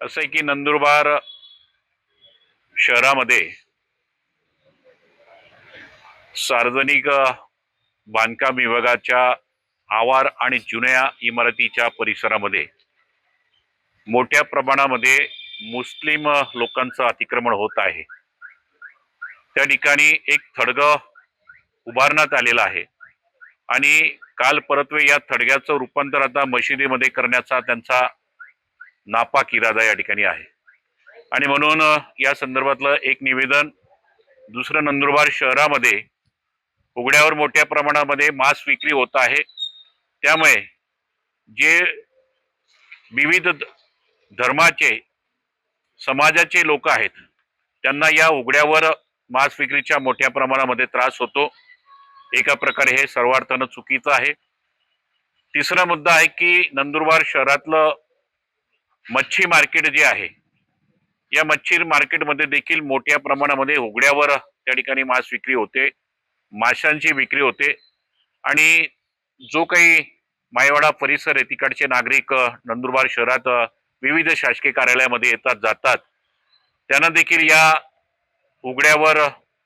असं आहे की नंदुरबार शहरामध्ये सार्वजनिक बांधकाम विभागाच्या आवार आणि जुन्या इमारतीच्या परिसरामध्ये मोठ्या प्रमाणामध्ये मुस्लिम लोकांचं अतिक्रमण होत आहे। त्या ठिकाणी एक थडगं उभारण्यात आलेलं आहे आणि काल परत्वे या थडग्याचं रूपांतर आता मशिदीमध्ये करण्याचा त्यांचा नापाक इरादा या ठिकाणी आहे आणि म्हणून या संदर्भातलं एक निवेदन दुसरं नंदुरबार शहरामध्ये उघड्यावर मोठ्या प्रमाणामध्ये मांस विक्री होत आहे। त्यामुळे जे विविध धर्माचे समाजाचे लोक आहेत त्यांना या उघड्यावर मांस विक्रीच्या मोठ्या प्रमाणामध्ये त्रास होतो। एका प्रकारे हे सर्वार्थानं चुकीचं आहे। तिसरा मुद्दा आहे की नंदुरबार शहरातलं मच्छी मार्केट जे आहे या मच्छी मार्केटमध्ये देखील मोठ्या प्रमाणामध्ये उघड्यावर त्या ठिकाणी मांस विक्री होते, माशांची विक्री होते आणि जो काही मायवाडा परिसर आहे तिकडचे नागरिक नंदुरबार शहरात विविध शासकीय कार्यालयामध्ये येतात जातात त्यांना देखील या उघड्यावर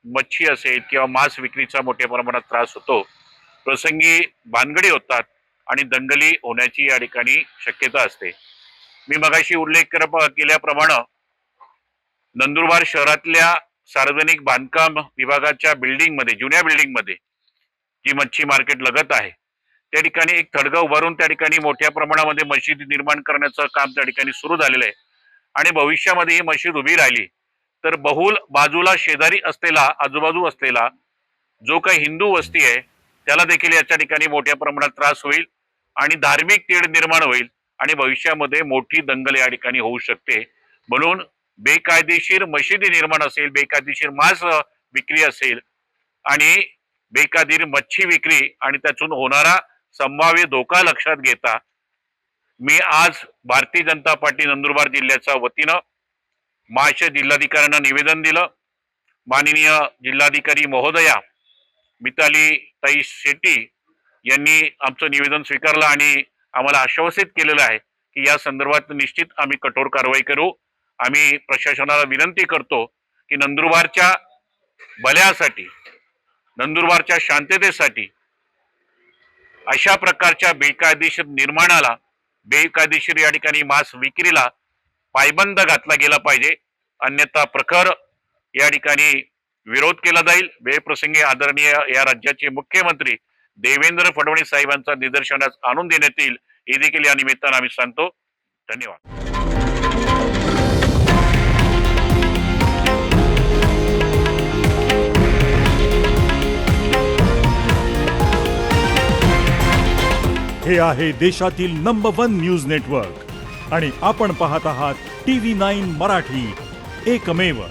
मच्छी असेल किंवा मांस विक्रीचा मोठ्या प्रमाणात त्रास होतो। प्रसंगी भानगडी होतात आणि दंगली होण्याची या ठिकाणी शक्यता असते। मी मगाशी उल्लेख केल्याप्रमाणे नंदुरबार शहरातल्या सार्वजनिक बांधकाम विभागाच्या बिल्डिंगमध्ये जुन्या बिल्डिंगमध्ये जी मच्छी मार्केट लगत आहे त्या ठिकाणी एक थडगा उभारून त्या ठिकाणी मोठ्या प्रमाणामध्ये मशीद निर्माण करण्याचं काम त्या ठिकाणी सुरू झालेलं आहे आणि भविष्यामध्ये ही मशीद उभी राहिली तर बहुल बाजूला शेजारी असलेला आजूबाजू असलेला जो काही हिंदू वस्ती आहे त्याला देखील याच्या ठिकाणी मोठ्या प्रमाणात त्रास होईल आणि धार्मिक तेढ निर्माण होईल आणि भविष्यामध्ये मोठी दंगल या ठिकाणी होऊ शकते। म्हणून बेकायदेशीर मशिदी निर्माण असेल, बेकायदेशीर मांस विक्री असेल आणि बेकायदेशीर मच्छी विक्री आणि त्यातून होणारा संभाव्य धोका लक्षात घेता मी आज भारतीय जनता पार्टी नंदुरबार जिल्ह्याच्या वतीनं महाराष्ट्र जिल्हाधिकाऱ्यांना निवेदन दिलं। माननीय जिल्हाधिकारी महोदया मिताली ताई शेट्टी यांनी आमचं निवेदन स्वीकारलं आणि आम्हाला आश्वासित केलेलं आहे की या संदर्भात निश्चित आम्ही कठोर कारवाई करू। आम्ही प्रशासनाला विनंती करतो की नंदुरबारच्या भल्यासाठी, नंदुरबारच्या शांततेसाठी अशा प्रकारच्या बेकायदेशीर निर्माणाला, बेकायदेशीर या ठिकाणी मांस विक्रीला पायबंद घातला गेला पाहिजे, अन्यथा प्रखर या ठिकाणी विरोध केला जाईल। वेळप्रसंगी आदरणीय या राज्याचे मुख्यमंत्री देवेंद्र फडणवीस साहेबांचा निदर्शनास आणून देण्यात येईल हे देखील या निमित्तानं आम्ही सांगतो। धन्यवाद। हे आहे देशातील नंबर 1 न्यूज नेटवर्क आणि आपण पाहत आहात TV9 मराठी, एकमेव।